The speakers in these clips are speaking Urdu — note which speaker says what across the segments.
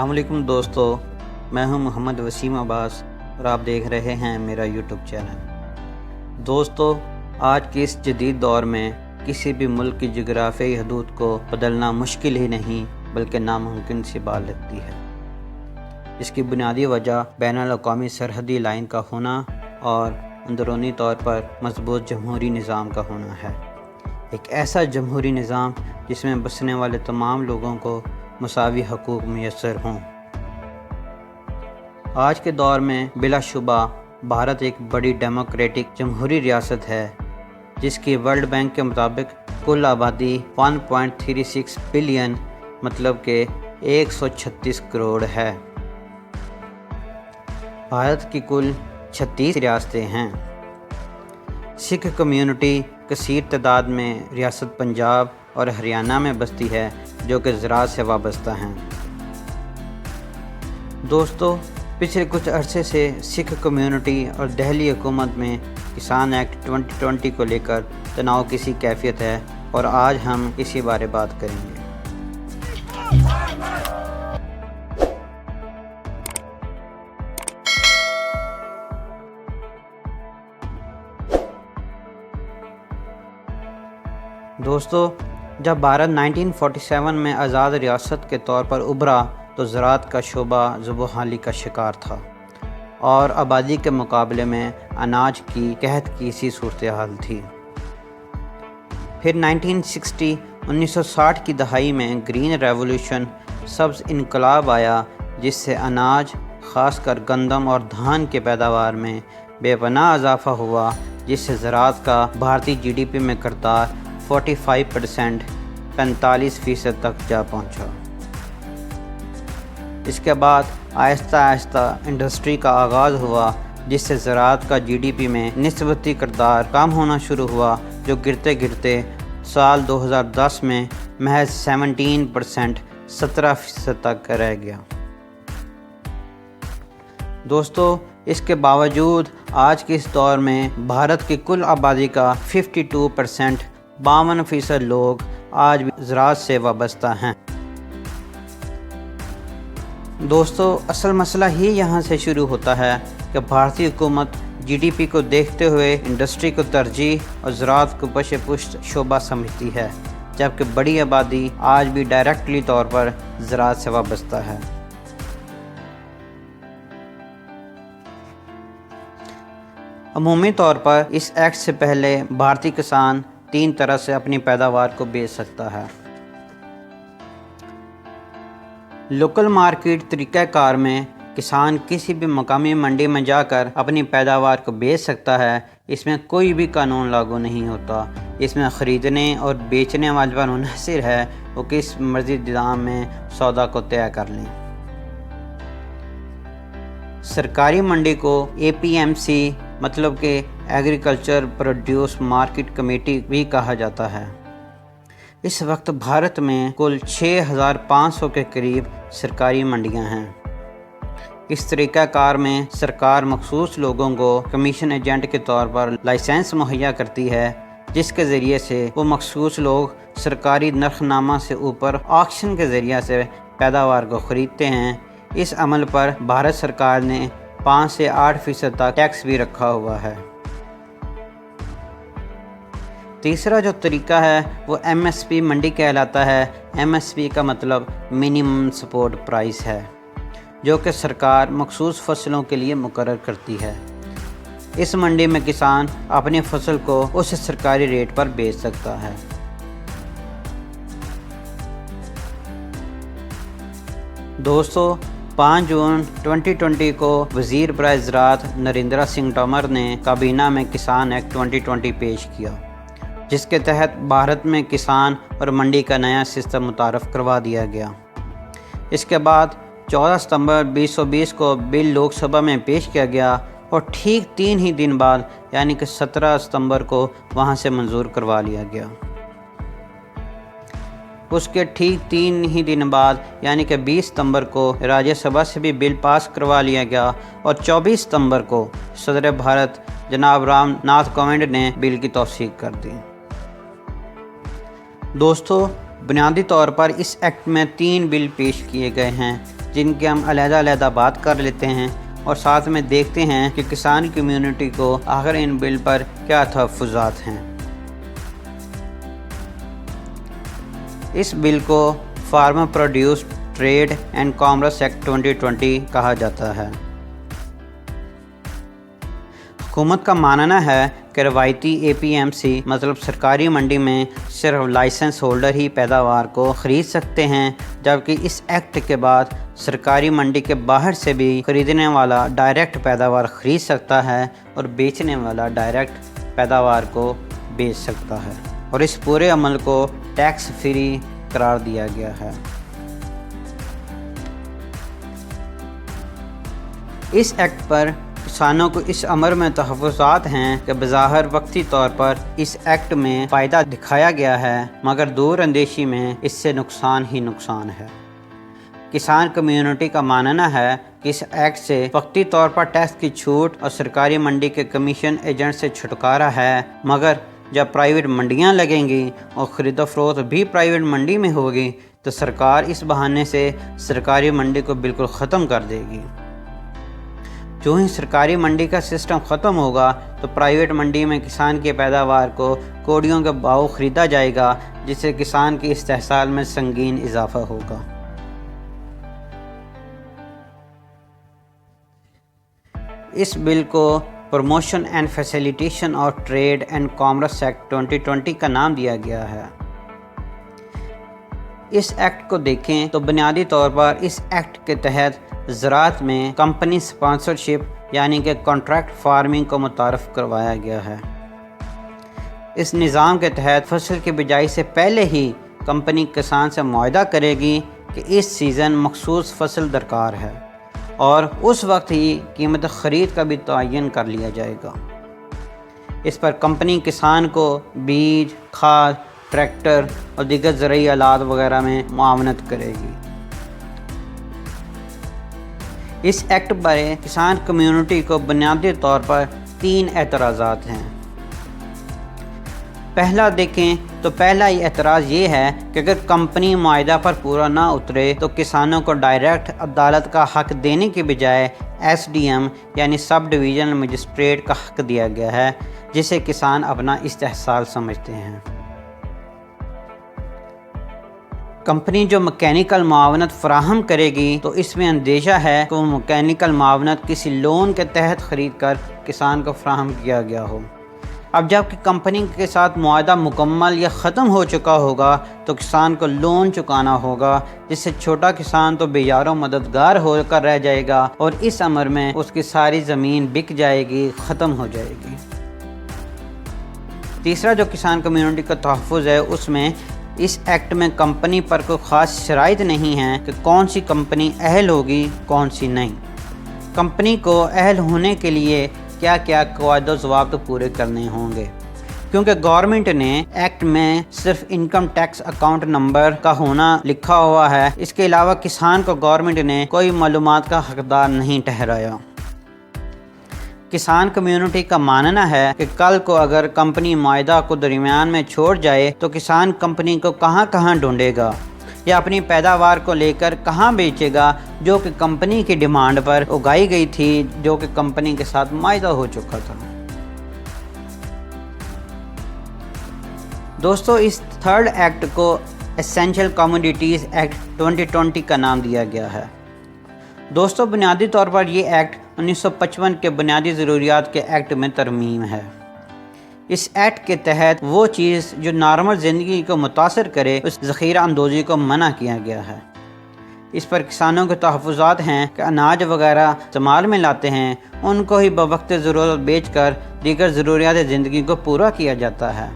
Speaker 1: السلام علیکم دوستو، میں ہوں محمد وسیم عباس اور آپ دیکھ رہے ہیں میرا یوٹیوب چینل۔ دوستو، آج کے اس جدید دور میں کسی بھی ملک کی جغرافیائی حدود کو بدلنا مشکل ہی نہیں بلکہ ناممکن سی بات لگتی ہے۔ اس کی بنیادی وجہ بین الاقوامی سرحدی لائن کا ہونا اور اندرونی طور پر مضبوط جمہوری نظام کا ہونا ہے۔ ایک ایسا جمہوری نظام جس میں بسنے والے تمام لوگوں کو مساوی حقوق میسر ہوں۔ آج کے دور میں بلا شبہ بھارت ایک بڑی ڈیموکریٹک جمہوری ریاست ہے جس کی ورلڈ بینک کے مطابق کل آبادی 1.36 بلین مطلب کہ 136 کروڑ ہے۔ بھارت کی کل 36 ریاستیں ہیں۔ سکھ کمیونٹی کثیر تعداد میں ریاست پنجاب اور ہریانہ میں بستی ہے جو کہ زراعت سے وابستہ ہیں۔ دوستو، پچھلے کچھ عرصے سے سکھ کمیونٹی اور دہلی حکومت میں کسان ایکٹ 2020 کو لے کر تناؤ کی سی کیفیت ہے اور آج ہم اسی بارے بات کریں گے۔ دوستو، جب بھارت 1947 میں آزاد ریاست کے طور پر ابھرا تو زراعت کا شعبہ زبحالی کا شکار تھا اور آبادی کے مقابلے میں اناج کی قحط کی سی صورتحال تھی۔ پھر 1960 کی دہائی میں گرین ریولوشن سبز انقلاب آیا جس سے اناج خاص کر گندم اور دھان کے پیداوار میں بے پناہ اضافہ ہوا، جس سے زراعت کا بھارتی جی ڈی پی میں کردار 45% تک جا پہنچا۔ اس کے بعد آہستہ آہستہ انڈسٹری کا آغاز ہوا جس سے زراعت کا جی ڈی پی میں نسبتی کردار کم ہونا شروع ہوا، جو گرتے گرتے سال 2010 میں محض 17% تک رہ گیا۔ دوستو، اس کے باوجود آج کے اس دور میں بھارت کی کل آبادی کا 52% لوگ آج بھی زراعت سے وابستہ ہیں۔ دوستو، اصل مسئلہ ہی یہاں سے شروع ہوتا ہے کہ بھارتی حکومت جی ڈی پی کو دیکھتے ہوئے انڈسٹری کو ترجیح اور زراعت کو پش پشت شعبہ سمجھتی ہے، جبکہ بڑی آبادی آج بھی ڈائریکٹلی طور پر زراعت سے وابستہ ہے۔ عمومی طور پر اس ایکٹ سے پہلے بھارتی کسان 3 طرح سے اپنی پیداوار کو بیچ سکتا ہے۔ لوکل مارکیٹ طریقہ کار میں کسان کسی بھی مقامی منڈی میں جا کر اپنی پیداوار کو بیچ سکتا ہے۔ اس میں کوئی بھی قانون لاگو نہیں ہوتا۔ اس میں خریدنے اور بیچنے والے پر منحصر ہے وہ کس مرضی دام میں سودا کو طے کر لیں۔ سرکاری منڈی کو اے پی ایم سی مطلب کہ ایگریکلچر پروڈیوس مارکیٹ کمیٹی بھی کہا جاتا ہے۔ اس وقت بھارت میں کل 6500 کے قریب سرکاری منڈیاں ہیں۔ اس طریقہ کار میں سرکار مخصوص لوگوں کو کمیشن ایجنٹ کے طور پر لائسنس مہیا کرتی ہے، جس کے ذریعے سے وہ مخصوص لوگ سرکاری نرخنامہ سے اوپر آکشن کے ذریعے سے پیداوار کو خریدتے ہیں۔ اس عمل پر بھارت سرکار نے 5 سے 8% تک ٹیکس بھی رکھا ہوا ہے۔ تیسرا جو طریقہ ہے وہ ایم ایس پی منڈی کہلاتا ہے۔ ایم ایس پی کا مطلب منیمم سپورٹ پرائس ہے، جو کہ سرکار مخصوص فصلوں کے لیے مقرر کرتی ہے۔ اس منڈی میں کسان اپنی فصل کو اس سرکاری ریٹ پر بیچ سکتا ہے۔ دوستو، 5 جون 2020 کو وزیر برائے زراعت نریندر سنگھ تومر نے کابینہ میں کسان ایکٹ 2020 پیش کیا، جس کے تحت بھارت میں کسان اور منڈی کا نیا سسٹم متعارف کروا دیا گیا۔ اس کے بعد 14 ستمبر 2020 کو بل لوک سبھا میں پیش کیا گیا اور ٹھیک 3 ہی دن بعد یعنی کہ 17 ستمبر کو وہاں سے منظور کروا لیا گیا۔ اس کے ٹھیک 3 ہی دن بعد یعنی کہ 20 ستمبر کو راجیہ سبھا سے بھی بل پاس کروا لیا گیا اور 24 ستمبر کو صدر بھارت جناب رام ناتھ کووند نے بل کی توثیق کر دی۔ دوستو، بنیادی طور پر اس ایکٹ میں 3 بل پیش کیے گئے ہیں۔ جن کی ہم علیحدہ بات کر لیتے ہیں اور ساتھ میں دیکھتے ہیں کہ کسان کمیونٹی کو آخر ان بل پر کیا تحفظات ہیں۔ اس بل کو farmer produce trade and commerce act 2020 کہا جاتا ہے۔ حکومت کا ماننا ہے کہ روایتی APMC مطلب سرکاری منڈی میں صرف لائسنس ہولڈر ہی پیداوار کو خرید سکتے ہیں، جبکہ اس ایکٹ کے بعد سرکاری منڈی کے باہر سے بھی خریدنے والا ڈائریکٹ پیداوار خرید سکتا ہے اور بیچنے والا ڈائریکٹ پیداوار کو بیچ سکتا ہے، اور اس پورے عمل کو ٹیکس فری قرار دیا گیا ہے۔ اس ایکٹ پر کسانوں کو اس امر میں تحفظات ہیں کہ بظاہر وقتی طور پر اس ایکٹ میں فائدہ دکھایا گیا ہے، مگر دور اندیشی میں اس سے نقصان ہی نقصان ہے۔ کسان کمیونٹی کا ماننا ہے کہ اس ایکٹ سے وقتی طور پر ٹیکس کی چھوٹ اور سرکاری منڈی کے کمیشن ایجنٹ سے چھٹکارا ہے، مگر جب پرائیویٹ منڈیاں لگیں گی اور خرید و فروخت بھی پرائیویٹ منڈی میں ہوگی تو سرکار اس بہانے سے سرکاری منڈی کو بالکل ختم کر دے گی۔ جو ہی سرکاری منڈی کا سسٹم ختم ہوگا تو پرائیویٹ منڈی میں کسان کی پیداوار کو کوڑیوں کے بھاؤ خریدا جائے گا، جس سے کسان کی استحصال میں سنگین اضافہ ہوگا۔ اس بل کو promotion and facilitation of trade and commerce act 2020 کا نام دیا گیا ہے۔ اس ایکٹ کو دیکھیں تو بنیادی طور پر اس ایکٹ کے تحت زراعت میں کمپنی سپانسرشپ یعنی کہ کانٹریکٹ فارمنگ کو متعارف کروایا گیا ہے۔ اس نظام کے تحت فصل کی بجائی سے پہلے ہی کمپنی کسان سے معاہدہ کرے گی کہ اس سیزن مخصوص فصل درکار ہے، اور اس وقت ہی قیمت خرید کا بھی تعین کر لیا جائے گا۔ اس پر کمپنی کسان کو بیج، کھاد، ٹریکٹر اور دیگر زرعی آلات وغیرہ میں معاونت کرے گی۔ اس ایکٹ پر کسان کمیونٹی کو بنیادی طور پر 3 اعتراضات ہیں۔ پہلا دیکھیں تو پہلا ہی اعتراض یہ ہے کہ اگر کمپنی معاہدہ پر پورا نہ اترے تو کسانوں کو ڈائریکٹ عدالت کا حق دینے کے بجائے SDM یعنی سب ڈویژنل مجسٹریٹ کا حق دیا گیا ہے، جسے کسان اپنا استحصال سمجھتے ہیں۔ کمپنی جو مکینیکل معاونت فراہم کرے گی تو اس میں اندیشہ ہے کہ وہ مکینیکل معاونت کسی لون کے تحت خرید کر کسان کو فراہم کیا گیا ہو۔ اب جب کہ کمپنی کے ساتھ معاہدہ مکمل یا ختم ہو چکا ہوگا تو کسان کو لون چکانا ہوگا، جس سے چھوٹا کسان تو بے یار و مددگار ہو کر رہ جائے گا اور اس امر میں اس کی ساری زمین بک جائے گی، ختم ہو جائے گی۔ تیسرا جو کسان کمیونٹی کا تحفظ ہے، اس میں اس ایکٹ میں کمپنی پر کوئی خاص شرائط نہیں ہیں کہ کون سی کمپنی اہل ہوگی کون سی نہیں۔ کمپنی کو اہل ہونے کے لیے کیا کیا قواعد و ضوابط پورے کرنے ہوں گے، کیونکہ گورنمنٹ نے ایکٹ میں صرف انکم ٹیکس اکاؤنٹ نمبر کا ہونا لکھا ہوا ہے، اس کے علاوہ کسان کو گورنمنٹ نے کوئی معلومات کا حقدار نہیں ٹھہرایا۔ کسان کمیونٹی کا ماننا ہے کہ کل کو اگر کمپنی معاہدہ کو درمیان میں چھوڑ جائے تو کسان کمپنی کو کہاں ڈھونڈے گا یا اپنی پیداوار کو لے کر کہاں بیچے گا جو کہ کمپنی کی ڈیمانڈ پر اگائی گئی تھی، جو کہ کمپنی کے ساتھ معاہدہ ہو چکا تھا۔ دوستو، اس تھرڈ ایکٹ کو ایسینشل کموڈیٹیز ایکٹ 2020 کا نام دیا گیا ہے۔ دوستو، بنیادی طور پر یہ ایکٹ 1955 کے بنیادی ضروریات کے ایکٹ میں ترمیم ہے۔ اس ایکٹ کے تحت وہ چیز جو نارمل زندگی کو متاثر کرے اس ذخیرہ اندوزی کو منع کیا گیا ہے۔ اس پر کسانوں کے تحفظات ہیں کہ اناج وغیرہ استعمال میں لاتے ہیں ان کو ہی بوقت ضرورت بیچ کر دیگر ضروریات زندگی کو پورا کیا جاتا ہے۔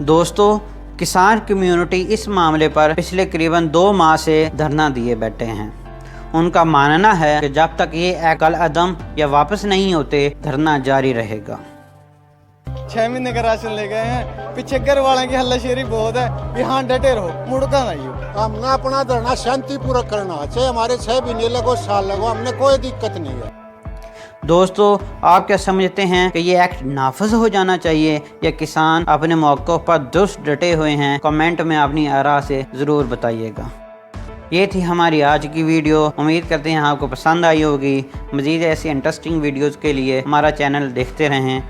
Speaker 1: دوستو، کسان کمیونٹی اس معاملے پر پچھلے قریباً 2 ماہ سے دھرنا دیے بیٹھے ہیں۔ ان کا ماننا ہے کہ جب تک یہ ایکٹ کالعدم یا واپس نہیں ہوتے دھرنا جاری رہے گا۔
Speaker 2: 6 مہینے کا راشن لے گئے ہیں، پیچھے گھر والوں کی ہلہ شیری بہت ہے، یہاں ڈٹے رہو، مڑکا نہیں ہو۔
Speaker 3: ہم نے اپنا دھرنا شانتی پورا کرنا، چاہے ہمارے 6 مہینے لگو، سال لگو، ہم نے کوئی دقت نہیں ہے۔
Speaker 1: دوستو، آپ کیا سمجھتے ہیں کہ یہ ایکٹ نافذ ہو جانا چاہیے یا کسان اپنے موقف پر درست ڈٹے ہوئے ہیں؟ کمنٹ میں اپنی آراء سے ضرور بتائیے گا۔ یہ تھی ہماری آج کی ویڈیو، امید کرتے ہیں آپ کو پسند آئی ہوگی۔ مزید ایسی انٹرسٹنگ ویڈیوز کے لیے ہمارا چینل دیکھتے رہیں۔